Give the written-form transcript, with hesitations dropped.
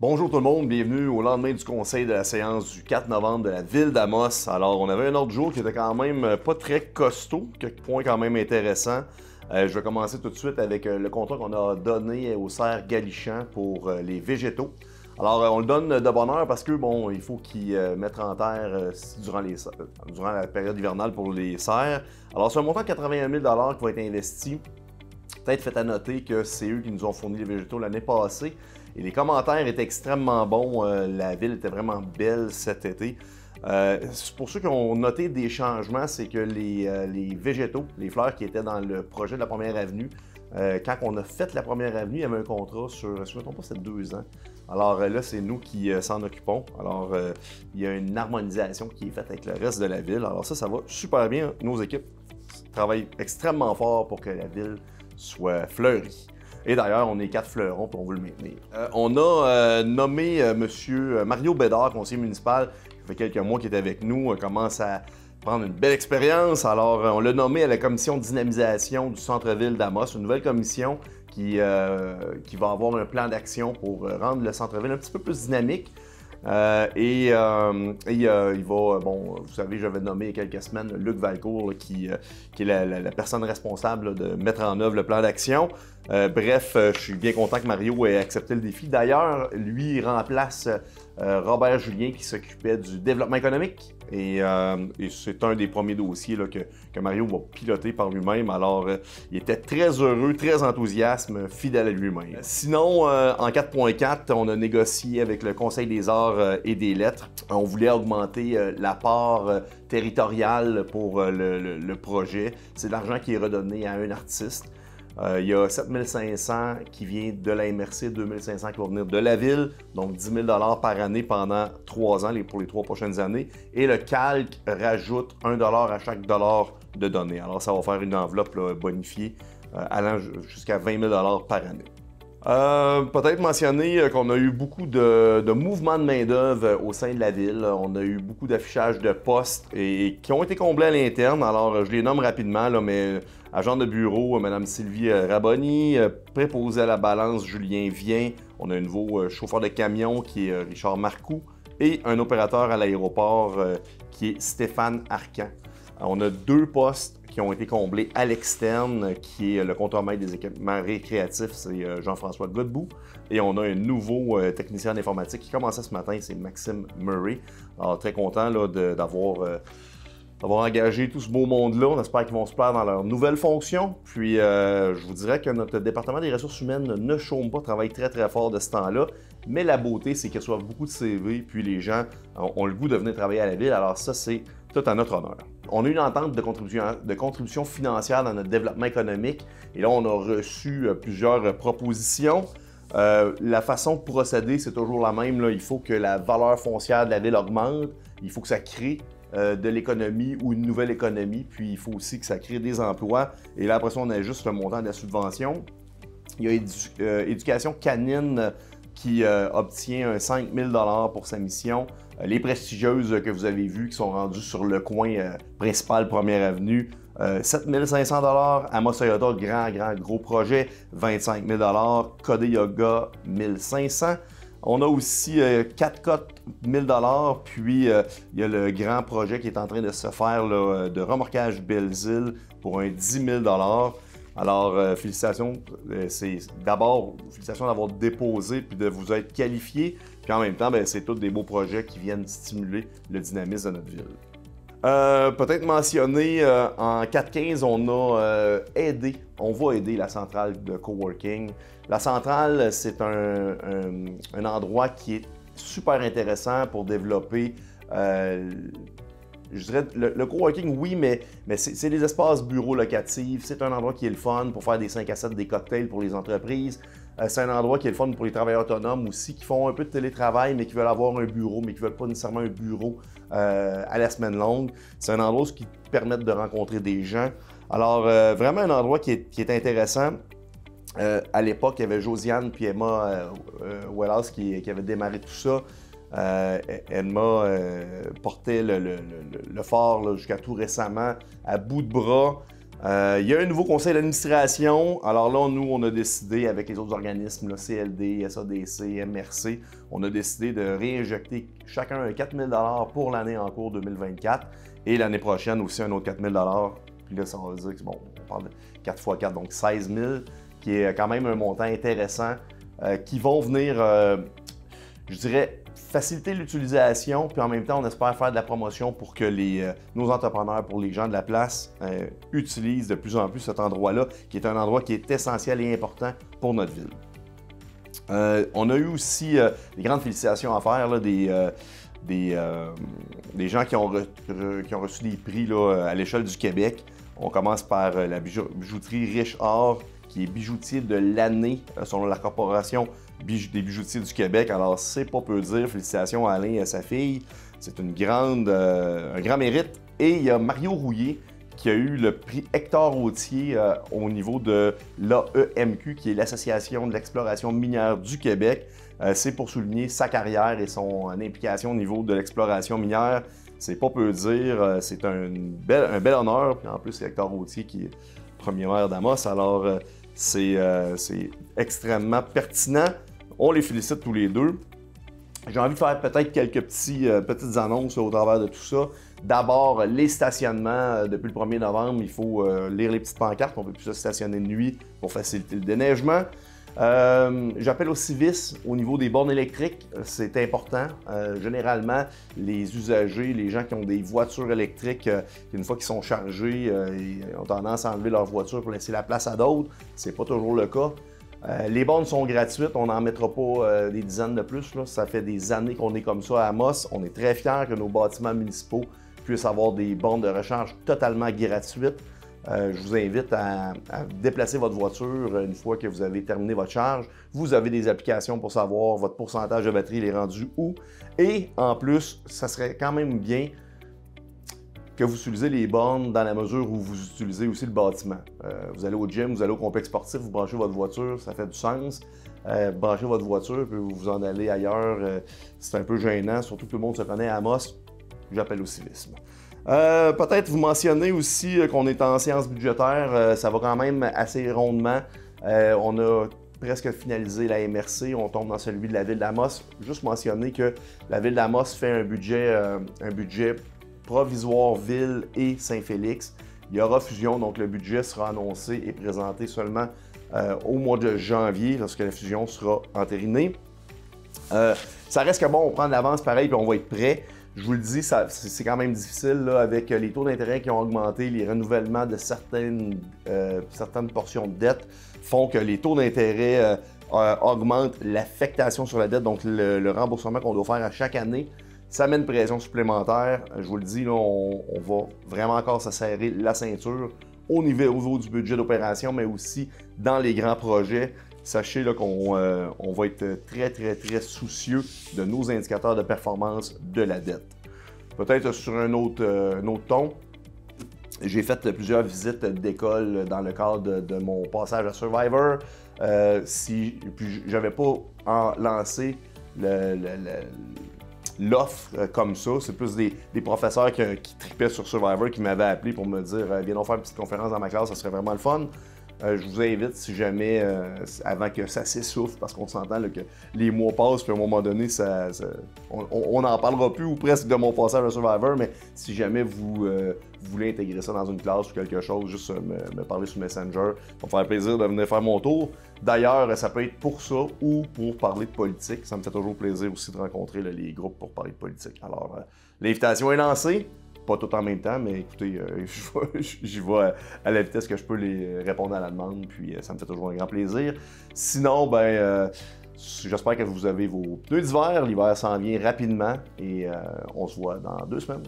Bonjour tout le monde, bienvenue au lendemain du conseil de la séance du 4 novembre de la ville d'Amos. Alors, on avait un ordre du jour qui était quand même pas très costaud, quelques points quand même intéressants. Je vais commencer tout de suite avec le contrat qu'on a donné au cerf Galichan pour les végétaux. Alors, on le donne de bonne heure parce que, bon, il faut qu'ils mettent en terre durant la période hivernale pour les cerfs. Alors, c'est un montant de 81 000 qui va être investi. Peut-être fait à noter que c'est eux qui nous ont fourni les végétaux l'année passée. Et les commentaires étaient extrêmement bons. La ville était vraiment belle cet été. Pour ceux qui ont noté des changements, c'est que les végétaux, les fleurs qui étaient dans le projet de la première avenue, quand on a fait la première avenue, il y avait un contrat sur, je ne me trompe pas, c'était 2 ans. Alors là, c'est nous qui s'en occupons. Alors, il y a une harmonisation qui est faite avec le reste de la ville. Alors ça va super bien. Nos équipes travaillent extrêmement fort pour que la ville soit fleurie. Et d'ailleurs, on est 4 fleurons, puis on veut le maintenir. On a nommé M. Mario Bédard, conseiller municipal, qui fait quelques mois qu'il est avec nous, commence à prendre une belle expérience. Alors, on l'a nommé à la commission de dynamisation du centre-ville d'Amos, une nouvelle commission qui va avoir un plan d'action pour rendre le centre-ville un petit peu plus dynamique. Il va, bon, vous savez, j'avais nommé il y a quelques semaines Luc Valcourt, là, qui est la personne responsable là, de mettre en œuvre le plan d'action. Bref, je suis bien content que Mario ait accepté le défi. D'ailleurs, lui, il remplace Robert Julien qui s'occupait du développement économique. Et c'est un des premiers dossiers là, que Mario va piloter par lui-même. Alors, il était très heureux, très enthousiaste, fidèle à lui-même. Sinon, en 4.4, on a négocié avec le Conseil des arts et des lettres. On voulait augmenter la part territoriale pour le projet. C'est de l'argent qui est redonné à un artiste. Il y a 7 500 qui vient de la MRC, 2 500 qui vont venir de la ville, donc 10 000 par année pendant 3 ans, pour les 3 prochaines années. Et le calque rajoute 1 à chaque dollar de données. Alors, ça va faire une enveloppe là, bonifiée allant jusqu'à 20 000 par année. Peut-être mentionner qu'on a eu beaucoup de mouvements de main-d'œuvre au sein de la ville. On a eu beaucoup d'affichages de postes et qui ont été comblés à l'interne. Alors, je les nomme rapidement, là, mais agent de bureau, Mme Sylvie Raboni, préposé à la balance, Julien Vien. On a un nouveau chauffeur de camion qui est Richard Marcoux et un opérateur à l'aéroport qui est Stéphane Arcan. On a 2 postes qui ont été comblés à l'externe, qui est le contremaître des équipements récréatifs, c'est Jean-François Godbout. Et on a un nouveau technicien en informatique qui commençait ce matin, c'est Maxime Murray. Alors, très content d'avoir engagé tout ce beau monde-là. On espère qu'ils vont se plaire dans leur nouvelle fonction. Puis, je vous dirais que notre département des ressources humaines ne chôme pas, travaille très, très fort de ce temps-là. Mais la beauté, c'est qu'il reçoit beaucoup de CV, puis les gens ont le goût de venir travailler à la ville. Alors ça, c'est tout à notre honneur. On a eu une entente de contribution financière dans notre développement économique. Et là, on a reçu plusieurs propositions. La façon de procéder, c'est toujours la même. Là. Il faut que la valeur foncière de la ville augmente. Il faut que ça crée de l'économie ou une nouvelle économie. Puis, il faut aussi que ça crée des emplois. Et là, après ça, on ajuste le montant de la subvention. Il y a Éducation canine qui obtient un 5 000 pour sa mission. Les prestigieuses que vous avez vues qui sont rendues sur le coin principal, Première Avenue, 7 500 Amos Toyota, gros projet, 25 000 Codé Yoga, 1 500. On a aussi 4 cotes 1 000 puis il y a le grand projet qui est en train de se faire là, de remorquage Belle-Île pour un 10 000 Alors, félicitations. Félicitations d'avoir déposé puis de vous être qualifié. Puis en même temps, c'est tous des beaux projets qui viennent stimuler le dynamisme de notre ville. Peut-être mentionner, en 4.15, on va aider la centrale de coworking. La centrale, c'est un endroit qui est super intéressant pour développer, je dirais, le coworking, oui, mais c'est des espaces bureaux locatifs. C'est un endroit qui est le fun pour faire des 5 à 7, des cocktails pour les entreprises. C'est un endroit qui est le fun pour les travailleurs autonomes aussi, qui font un peu de télétravail, mais qui veulent avoir un bureau, mais qui ne veulent pas nécessairement un bureau à la semaine longue. C'est un endroit qui permet de rencontrer des gens. Alors, vraiment un endroit qui est intéressant. À l'époque, il y avait Josiane puis Emma Wells qui avaient démarré tout ça. Emma portait le phare jusqu'à tout récemment à bout de bras. Il y a un nouveau conseil d'administration. Alors là, nous, on a décidé avec les autres organismes, là, CLD, SADC, MRC, on a décidé de réinjecter chacun un 4 000 $ pour l'année en cours 2024 et l'année prochaine aussi un autre 4 000 $. Puis là, ça veut dire que, bon, on parle de 4 x 4, donc 16 000, qui est quand même un montant intéressant, qui vont venir, je dirais, faciliter l'utilisation, puis en même temps, on espère faire de la promotion pour que nos entrepreneurs, pour les gens de la place, utilisent de plus en plus cet endroit-là, qui est un endroit qui est essentiel et important pour notre ville. On a eu aussi des grandes félicitations à faire, là, des gens qui ont reçu des prix là, à l'échelle du Québec. On commence par la bijouterie Riche Or, qui est bijoutier de l'année selon la Corporation des bijoutiers du Québec. Alors, c'est pas peu dire. Félicitations à Alain et à sa fille. C'est un grand mérite. Et il y a Mario Rouillé qui a eu le prix Hector Routier au niveau de l'AEMQ, qui est l'Association de l'exploration minière du Québec. C'est pour souligner sa carrière et son implication au niveau de l'exploration minière. C'est pas peu dire. C'est un bel honneur. Puis en plus, c'est Hector Routier qui est premier maire d'Amos. Alors, c'est extrêmement pertinent. On les félicite tous les deux. J'ai envie de faire peut-être quelques petites annonces au travers de tout ça. D'abord, les stationnements. Depuis le 1er novembre, il faut lire les petites pancartes. On ne peut plus se stationner de nuit pour faciliter le déneigement. J'appelle au civisme au niveau des bornes électriques. C'est important. Généralement, les usagers, les gens qui ont des voitures électriques, une fois qu'ils sont chargés, ils ont tendance à enlever leur voiture pour laisser la place à d'autres. C'est pas toujours le cas. Les bornes sont gratuites, on n'en mettra pas des dizaines de plus. Là. Ça fait des années qu'on est comme ça à Amos. On est très fiers que nos bâtiments municipaux puissent avoir des bornes de recharge totalement gratuites. Je vous invite à déplacer votre voiture une fois que vous avez terminé votre charge. Vous avez des applications pour savoir votre pourcentage de batterie, il est rendu où. Et en plus, ça serait quand même bien que vous utilisez les bornes dans la mesure où vous utilisez aussi le bâtiment. Vous allez au gym, vous allez au complexe sportif, vous branchez votre voiture, ça fait du sens. Branchez votre voiture, puis vous en allez ailleurs, c'est un peu gênant, surtout que tout le monde se connaît à Amos. J'appelle au civisme. Peut-être vous mentionnez aussi qu'on est en séance budgétaire, ça va quand même assez rondement. On a presque finalisé la MRC, on tombe dans celui de la ville d'Amos. Juste mentionner que la ville d'Amos fait un budget provisoire ville et Saint-Félix. Il y aura fusion, donc le budget sera annoncé et présenté seulement au mois de janvier, lorsque la fusion sera entérinée. Ça reste que bon, on prend de l'avance pareil, puis on va être prêt. Je vous le dis, c'est quand même difficile là, avec les taux d'intérêt qui ont augmenté, les renouvellements de certaines portions de dette font que les taux d'intérêt augmentent, l'affectation sur la dette, donc le remboursement qu'on doit faire à chaque année. Ça met une pression supplémentaire. Je vous le dis, là, on va vraiment encore se serrer la ceinture au niveau du budget d'opération, mais aussi dans les grands projets. Sachez qu'on va être très soucieux de nos indicateurs de performance de la dette. Peut-être sur un autre ton, j'ai fait plusieurs visites d'école dans le cadre de mon passage à Survivor. Puis j'avais pas lancé l'offre comme ça. C'est plus des professeurs qui tripaient sur Survivor qui m'avaient appelé pour me dire « Viens donc faire une petite conférence dans ma classe, ça serait vraiment le fun ». Je vous invite, si jamais, avant que ça s'essouffle, parce qu'on s'entend que les mois passent, puis à un moment donné, on n'en parlera plus ou presque de mon passage à Survivor, mais si jamais vous voulez intégrer ça dans une classe ou quelque chose, juste me parler sur Messenger, ça va me faire plaisir de venir faire mon tour. D'ailleurs, ça peut être pour ça ou pour parler de politique. Ça me fait toujours plaisir aussi de rencontrer les groupes pour parler de politique. Alors, l'invitation est lancée. Pas tout en même temps, mais écoutez, j'y vais à la vitesse que je peux les répondre à la demande, puis ça me fait toujours un grand plaisir. Sinon, ben, j'espère que vous avez vos pneus d'hiver. L'hiver s'en vient rapidement et on se voit dans 2 semaines.